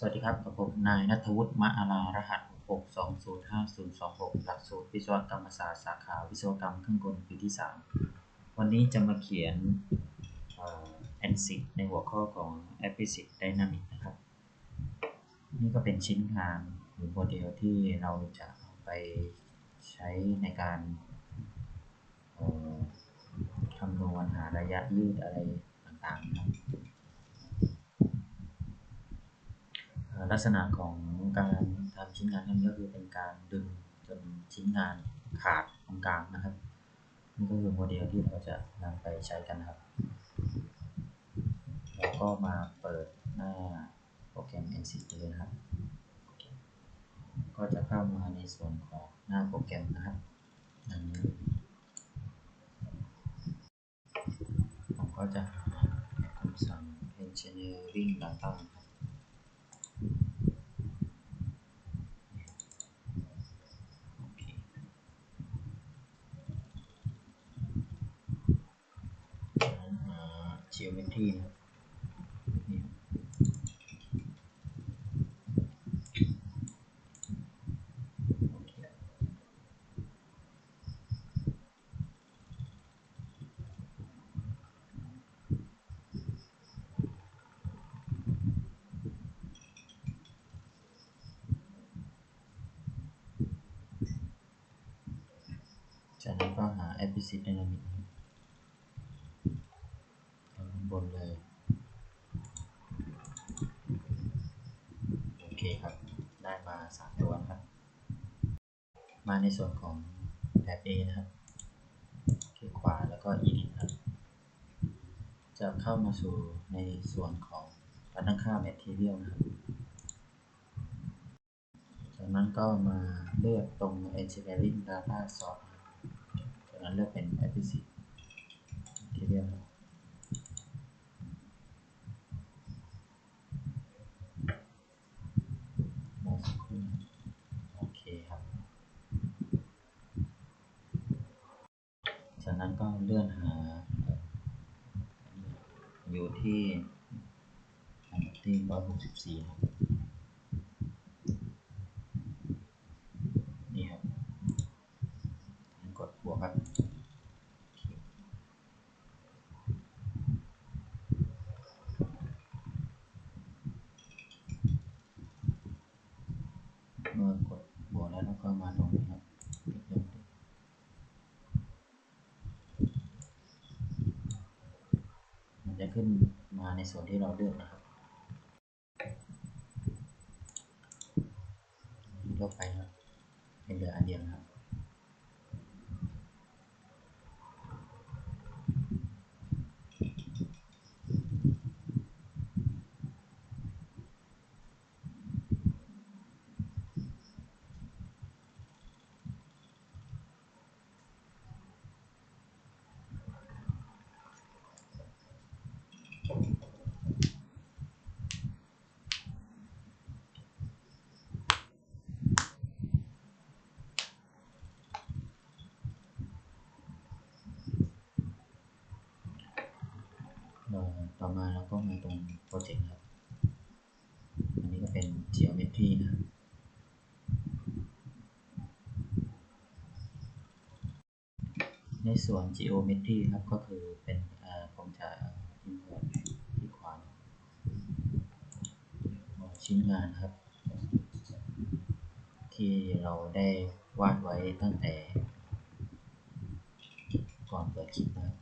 สวัสดีครับกับผมนายณัฐวุฒิ มะอาลารหัส 6205026 หลักสูตรวิศวกรรมศาสตร์สาขาวิศวกรรมเครื่องกลปีที่ 3 วันนี้จะมาเขียนANSYS ในหัวข้อของ Explicit Dynamic นะครับนี่ก็เป็นชิ้นงานหรือโมเดลที่เราจะไปใช้ในการคำนวณหาระยะยืดอะไรต่างๆนะครับลักษณะของการทำชิ้นงานนั้นก็คือเป็นการดึงจนชิ้นงานขาดตรงกลางนะครับนี่ก็คือโมเดลที่เราจะนำไปใช้กันครับแล้วก็มาเปิดหน้าโปรแกรม ANSYS เลยนะครับก็จะเข้ามาในส่วนของหน้าโปรแกรมนะครับอันนี้ผมก็จะหาคำสั่ง engineering data ครับgeometry นะครับจากนั้นก็หา Explicit Dynamic ข้างบนเลยโอเคครับได้มา3ตัวนะครับมาในส่วนของแท็บ A นะครับคลิกขวาแล้วก็ Edit ครับจะเข้ามาสู่ในส่วนของการตั้งค่า Material นะครับจากนั้นก็มาเลือกตรง Engineering Data Source จากนั้นเลือกเป็น Explicit Material โอเคครับจากนั้นก็เลื่อนหาอยู่ที่อันดับที่164ครับนี่ครับกดบวกครับเมื่อกดบวกแล้วเราก็มาตรงนี้ครับมันจะขึ้นมาในส่วนที่เราเลือกนะครับลบไปครับเป็นเหลืออันเดียวครับต่อมาเราก็มาตรงโปรเจกต์ครับอันนี้ก็เป็น geometry นะครับในส่วน geometry ครับก็คือเป็นผมจะ import ที่ขวาชิ้นงานครับที่เราได้วาดไว้ตั้งแต่ก่อนเปิดคลิปนะครับ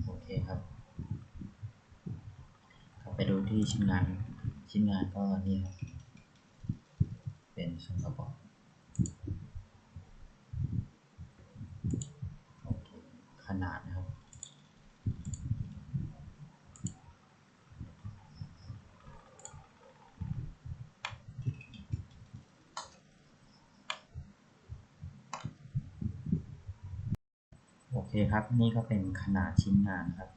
โอเคครับไปดูที่ชิ้นงานก็นี่ครับเป็นส่วนประกอบ เคครับนี่ก็เป็นขนาดชิ้นงานครับ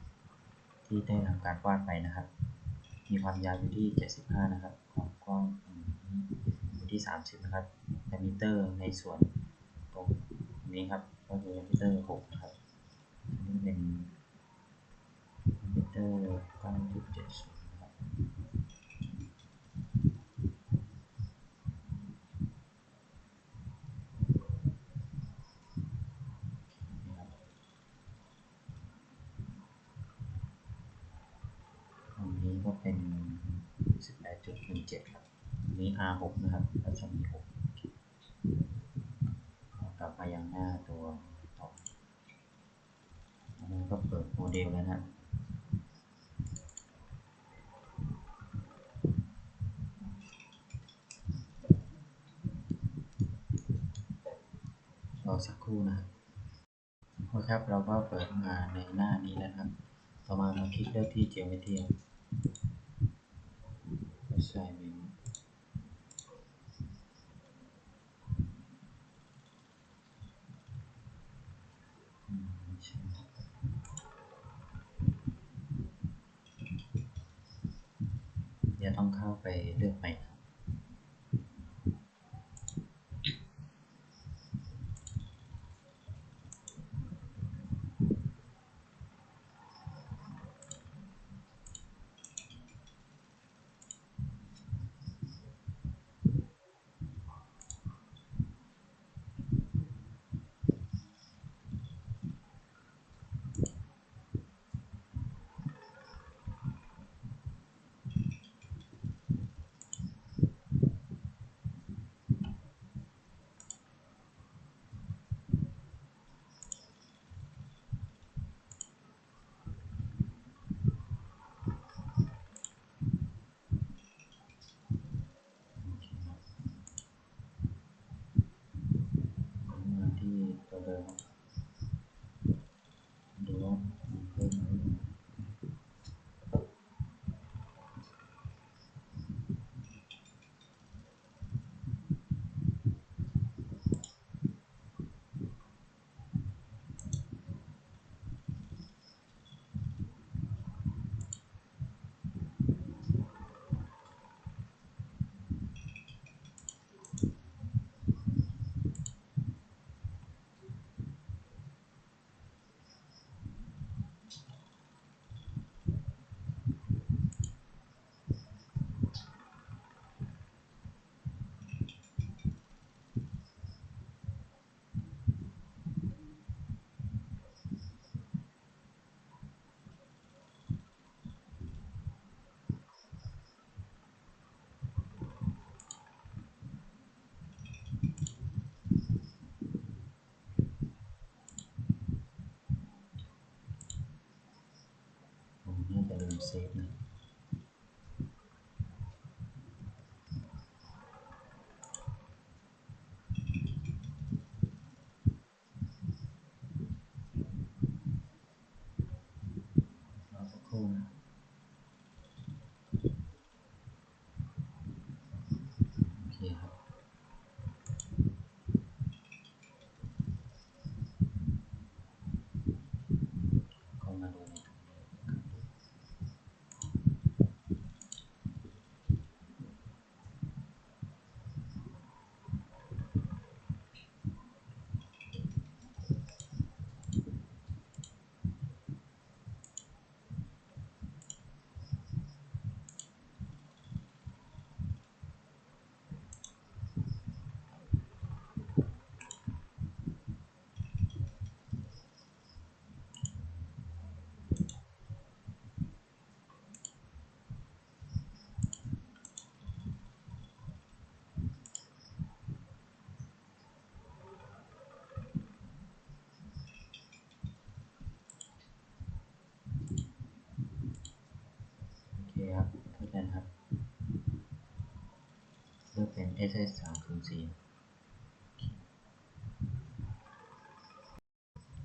ที่ได้ทำการวาดไปนะครับมีความยาวอยู่ที่75นะครับความกว้างอยู่ที่30นะครับดิอามิเตอร์ในส่วนตรงนี้ครับก็คือดิอามิเตอร์6นะครับนี่เป็นดิอามิเตอร์9.70นะครับอันนี้ก็เป็น18.17ครับอันนี้ R6 นะครับรัศมี6กลับมายังหน้าตัวต่ออันนี้ก็เปิดโมเดลแล้วนะรอสักครู่นะครับโอเคครับเราก็เปิดมาในหน้านี้แล้วครับต่อมาคลิกเลือกที่ Geometry Assignment เดี๋ยวต้องเข้าไปเลือกใหม่ครับมาที่ตัวเดิมดูว่ามีเพิ่มไหมผมน่าจะลืมเซฟนะรอสักครู่นะโอเคครับก็มาดูในตรงนี้โอเคครับเข้าใจนะครับเลือกเป็น SS 304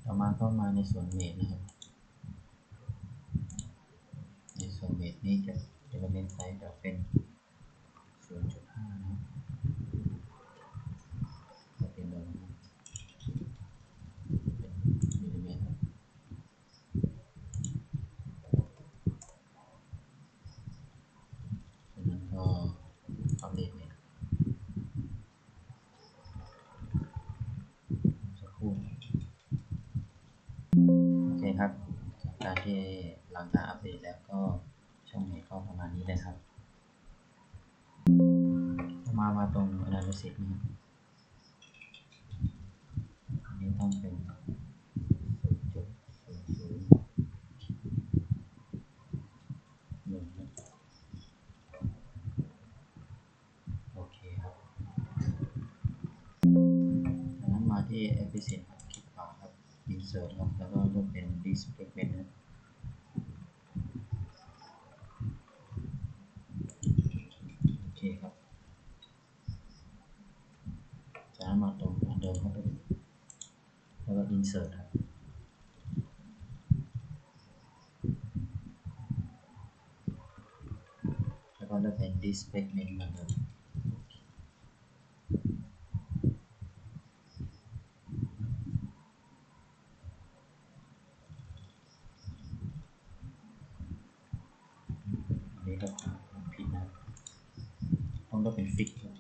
ต่อมาก็มาในส่วนเมดนะครับในส่วนเมดนี้จะ element size จะเป็น 0.5 นะครับจะเป็นแบบนี้เป็นมิลลิเมตรครับ เลยครับมาตรง analysis นะครับอันนี้ต้องเป็น 0.001 โอเคครับจากนั้นมาที่ Efficient ครับคลิกขวาครับ Insert ครับแล้วก็เลือกเป็น Displacement ครับโอเคครับจากนั้นมาตรง Under ครับแล้วก็ Insert ครับแล้วก็เลือกเป็น Displacement เหมือนเดิมอันนี้ครับผิดนะครับต้องเลือกเป็น Fix ครับ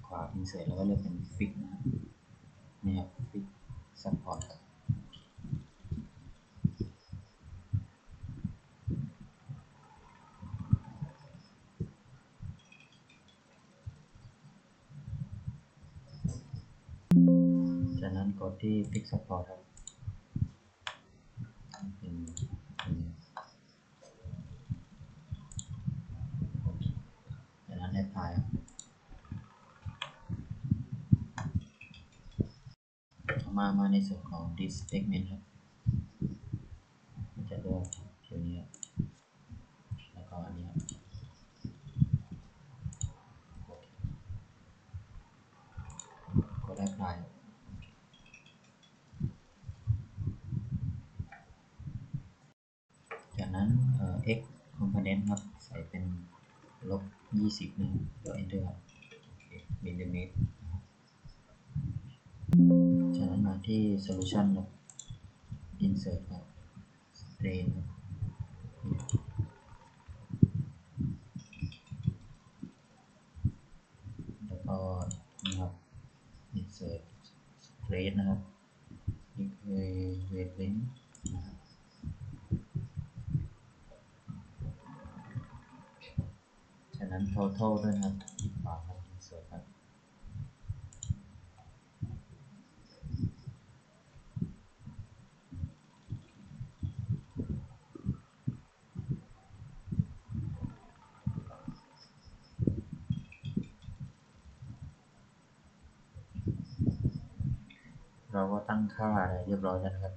ขวา Insert แล้วก็เลือกเป็น Fix นะครับนี่ครับ Fix Support ครับจากนั้นกดที่ Fix Support ครับเป็นจากนั้น Apply ครับมาในส่วนของ Displacement ครับจะเลือกตัวนี้ครับแล้วก็อันนี้ครับกด Apply จากนั้นx component ครับใส่เป็น-20นะครับแล้ว enter ครับมิลลิเมตรจากนั้นมาที่ solution ครับ insert ครับ strain ครับแล้วก็นี่ครับ insert straight นะครับ wavelength นะครับจากนั้น total ด้วยนะครับคลิกขวาครับ insert ครับเราก็ตั้งค่าอะไรเรียบร้อยแล้วนะครับ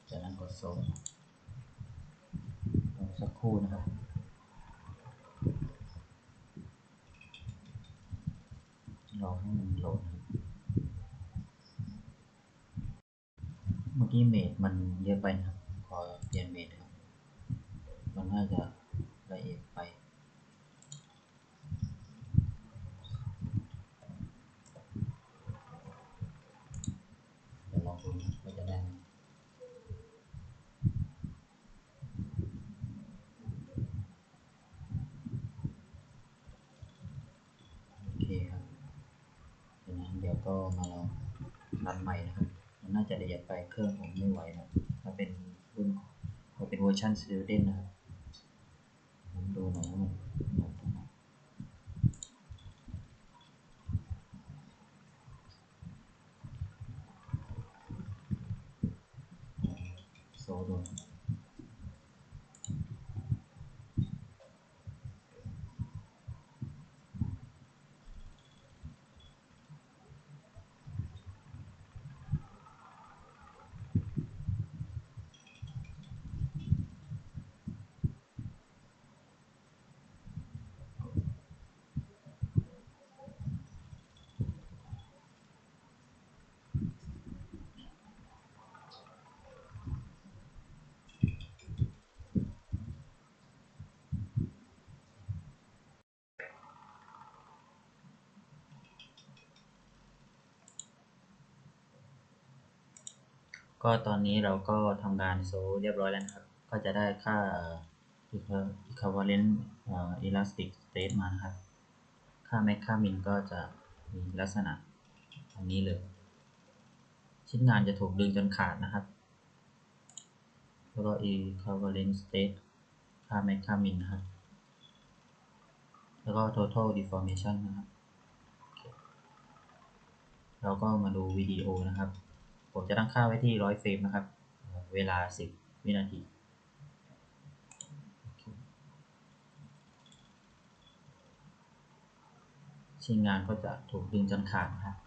จากนั้นกด ส่งสักครู่นะครับรอให้มันโหลดเมื่อกี้เมดมันเยอะไปนะครับขอเปลี่ยนเมดครับมันน่าจะละเอียดไปเดี๋ยวลองดูว่าจะได้โอเคครับจากนั้นเดี๋ยวก็มาลองรันใหม่นะครับมันน่าจะละเอียดไปเครื่องผมไม่ไหวนะถ้าเป็นรุ่นถ้าเป็นเวอร์ชัน Student นะครับผมดูหน่อยว่ามันโหลดตรงไหนโซดูก็ตอนนี้เราก็ทำการโซเรียบร้อยแล้วนะครับก็จะได้ค่า equivalent elastic state มานะครับค่า max ค่า min ก็จะมีลักษณะอันนี้เลยชิ้นงานจะถูกดึงจนขาดนะครับ แล้วก็ equivalent state ค่า max ค่า min นะครับแล้วก็ total deformation นะครับเราก็มาดูวิดีโอนะครับผมจะตั้งค่าไว้ที่100 เฟรมนะครับเวลา10 วินาทีชิ้นงานก็จะถูกดึงจนขาดนะครับ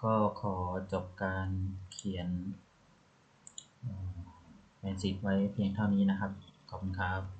ก็ขอจบการเขียนแผนสิทธิ์ไว้เพียงเท่านี้นะครับขอบคุณครับ